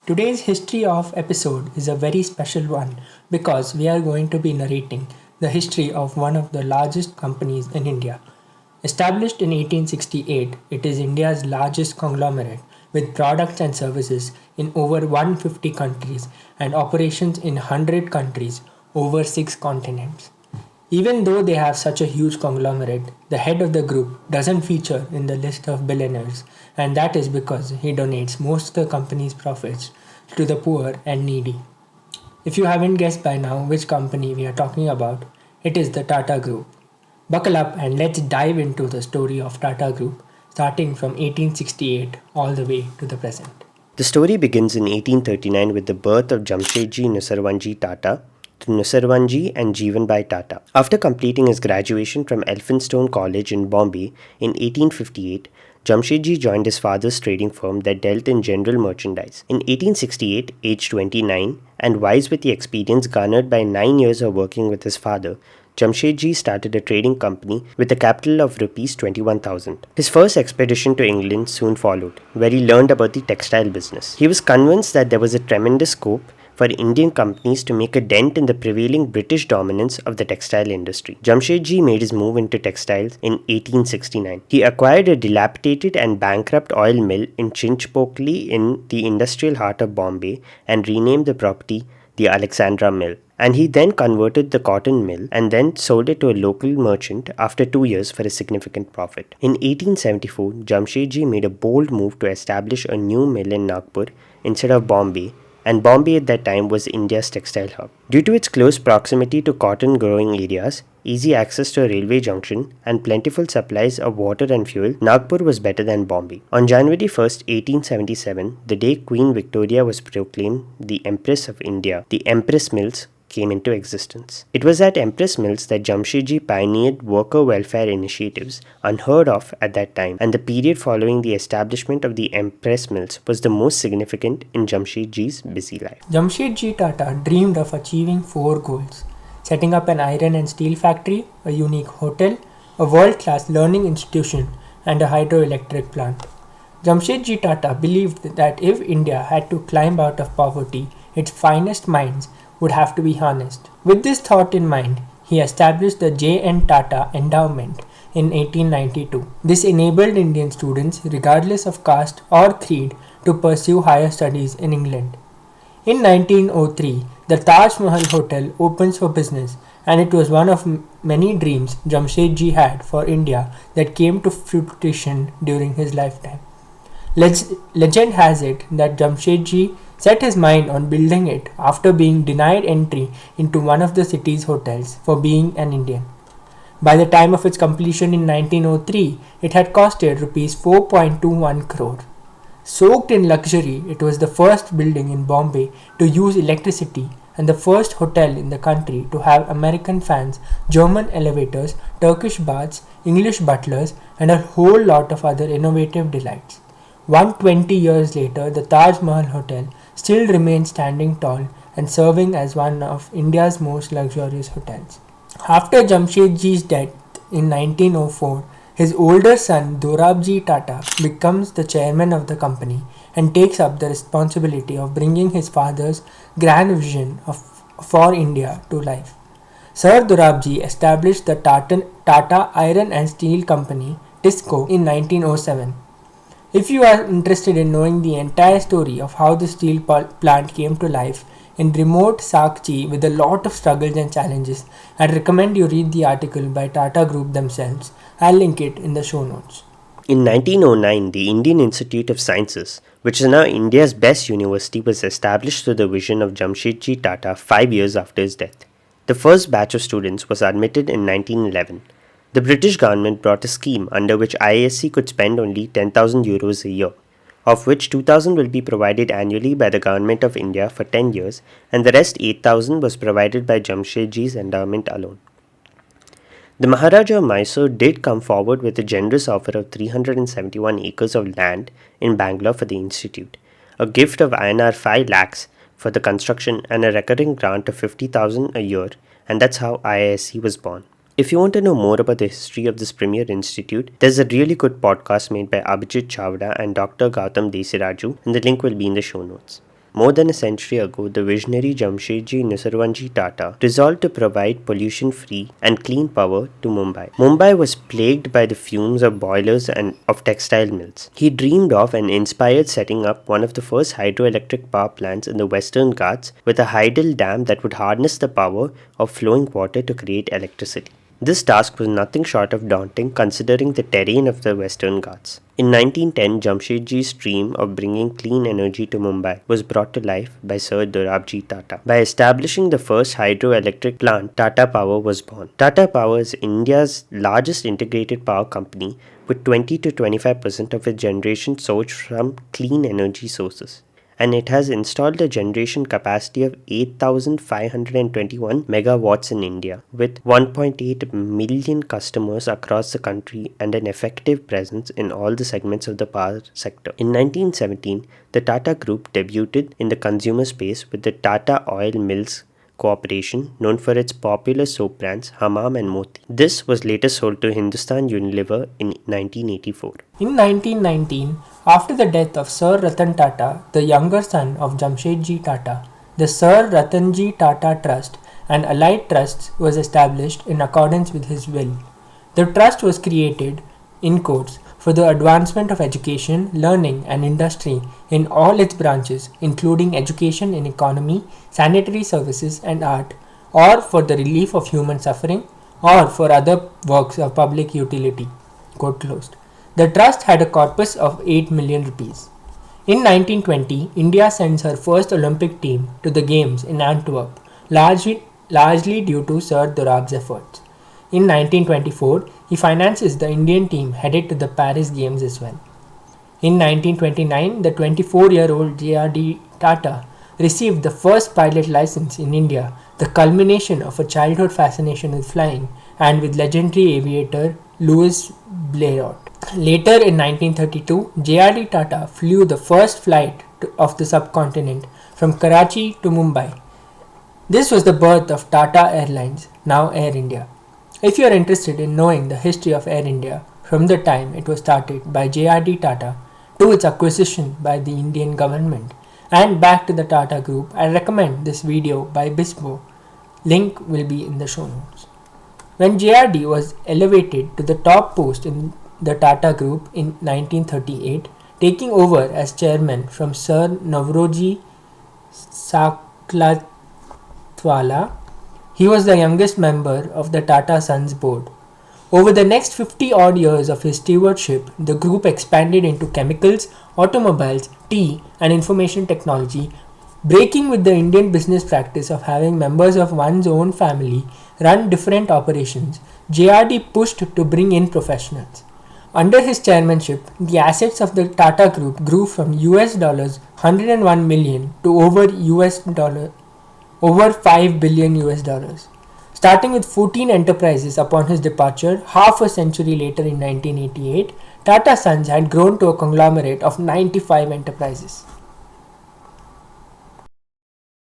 Today's history of episode is a very special one because we are going to be narrating the history of one of the largest companies in India. Established in 1868, it is India's largest conglomerate with products and services in over 150 countries and operations in 100 countries over 6 continents. Even though they have such a huge conglomerate, the head of the group doesn't feature in the list of billionaires, and that is because he donates most of the company's profits to the poor and needy. If you haven't guessed by now which company we are talking about, it is the Tata Group. Buckle up and let's dive into the story of Tata Group starting from 1868 all the way to the present. The story begins in 1839 with the birth of Jamshedji Nusarwanji Tata to Nusarwanji and Jeevanbai Tata. After completing his graduation from Elphinstone College in Bombay in 1858, Jamshedji joined his father's trading firm that dealt in general merchandise. In 1868, aged 29, and wise with the experience garnered by 9 years of working with his father, Jamshedji started a trading company with a capital of Rs 21,000. His first expedition to England soon followed, where he learned about the textile business. He was convinced that there was a tremendous scope for Indian companies to make a dent in the prevailing British dominance of the textile industry. Jamshedji made his move into textiles in 1869. He acquired a dilapidated and bankrupt oil mill in Chinchpokli in the industrial heart of Bombay and renamed the property the Alexandra Mill. And he then converted the cotton mill and then sold it to a local merchant after 2 years for a significant profit. In 1874, Jamshedji made a bold move to establish a new mill in Nagpur instead of Bombay, and Bombay at that time was India's textile hub. Due to its close proximity to cotton growing areas, easy access to a railway junction, and plentiful supplies of water and fuel, Nagpur was better than Bombay. On January 1st, 1877, the day Queen Victoria was proclaimed the Empress of India, the Empress Mills came into existence. It was at Empress Mills that Jamshedji pioneered worker welfare initiatives unheard of at that time, and the period following the establishment of the Empress Mills was the most significant in Jamshedji's busy life. Jamshedji Tata dreamed of achieving 4 goals: setting up an iron and steel factory, a unique hotel, a world-class learning institution, and a hydroelectric plant. Jamshedji Tata believed that if India had to climb out of poverty, its finest minds would have to be harnessed. With this thought in mind, he established the J.N. Tata Endowment in 1892. This enabled Indian students, regardless of caste or creed, to pursue higher studies in England. In 1903, the Taj Mahal Hotel opens for business, and it was one of many dreams Jamshedji had for India that came to fruition during his lifetime. Legend has it that Jamshedji set his mind on building it after being denied entry into one of the city's hotels for being an Indian. By the time of its completion in 1903, it had costed Rs 4.21 crore. Soaked in luxury, it was the first building in Bombay to use electricity and the first hotel in the country to have American fans, German elevators, Turkish baths, English butlers, and a whole lot of other innovative delights. 120 years later, the Taj Mahal Hotel still remains standing tall and serving as one of India's most luxurious hotels. After Jamshedji's death in 1904, his older son Dorabji Tata becomes the chairman of the company and takes up the responsibility of bringing his father's grand vision for India to life. Sir Dorabji established the Tata Iron and Steel Company, TISCO, in 1907. If you are interested in knowing the entire story of how the steel plant came to life in remote Sakchi with a lot of struggles and challenges, I'd recommend you read the article by Tata Group themselves. I'll link it in the show notes. In 1909, the Indian Institute of Sciences, which is now India's best university, was established through the vision of Jamshedji Tata 5 years after his death. The first batch of students was admitted in 1911. The British government brought a scheme under which IISc could spend only €10,000 a year, of which 2,000 will be provided annually by the Government of India for 10 years, and the rest 8,000 was provided by Jamshedji's endowment alone. The Maharaja of Mysore did come forward with a generous offer of 371 acres of land in Bangalore for the institute, a gift of INR 5 lakhs for the construction, and a recurring grant of 50,000 a year, and that's how IISc was born. If you want to know more about the history of this premier institute, there's a really good podcast made by Abhijit Chavda and Dr. Gautam Desiraju, and the link will be in the show notes. More than a century ago, the visionary Jamshedji Nisarwanji Tata resolved to provide pollution-free and clean power to Mumbai. Mumbai was plagued by the fumes of boilers and of textile mills. He dreamed of and inspired setting up one of the first hydroelectric power plants in the Western Ghats with a hydel dam that would harness the power of flowing water to create electricity. This task was nothing short of daunting considering the terrain of the Western Ghats. In 1910, Jamshedji's dream of bringing clean energy to Mumbai was brought to life by Sir Dorabji Tata. By establishing the first hydroelectric plant, Tata Power was born. Tata Power is India's largest integrated power company with 20 to 25% of its generation sourced from clean energy sources. And it has installed a generation capacity of 8,521 megawatts in India, with 1.8 million customers across the country and an effective presence in all the segments of the power sector. In 1917, the Tata Group debuted in the consumer space with the Tata Oil Mills Corporation, known for its popular soap brands Hamam and Moti. This was later sold to Hindustan Unilever in 1984. In 1919, after the death of Sir Ratan Tata, the younger son of Jamshedji Tata, the Sir Ratanji Tata Trust and allied trusts was established in accordance with his will. The trust was created, in quotes, for the advancement of education, learning and industry in all its branches, including education in economy, sanitary services and art, or for the relief of human suffering, or for other works of public utility. Quote closed. The trust had a corpus of 8 million rupees. In 1920, India sends her first Olympic team to the Games in Antwerp, largely due to Sir Dorab's efforts. In 1924, he finances the Indian team headed to the Paris Games as well. In 1929, the 24-year-old JRD Tata received the first pilot license in India, the culmination of a childhood fascination with flying and with legendary aviator Louis Blériot. Later in 1932, JRD Tata flew the first flight of the subcontinent from Karachi to Mumbai. This was the birth of Tata Airlines, now Air India. If you are interested in knowing the history of Air India from the time it was started by JRD Tata to its acquisition by the Indian government and back to the Tata Group, I recommend this video by Bispo. Link will be in the show notes. When JRD was elevated to the top post in the Tata Group in 1938, taking over as chairman from Sir Navroji Saklatwala, he was the youngest member of the Tata Sons board. Over the next 50 odd years of his stewardship, the group expanded into chemicals, automobiles, tea and information technology, breaking with the Indian business practice of having members of one's own family run different operations. JRD pushed to bring in professionals. Under his chairmanship, the assets of the Tata Group grew from $101 million to over $5 billion. Starting with 14 enterprises upon his departure, half a century later in 1988, Tata Sons had grown to a conglomerate of 95 enterprises.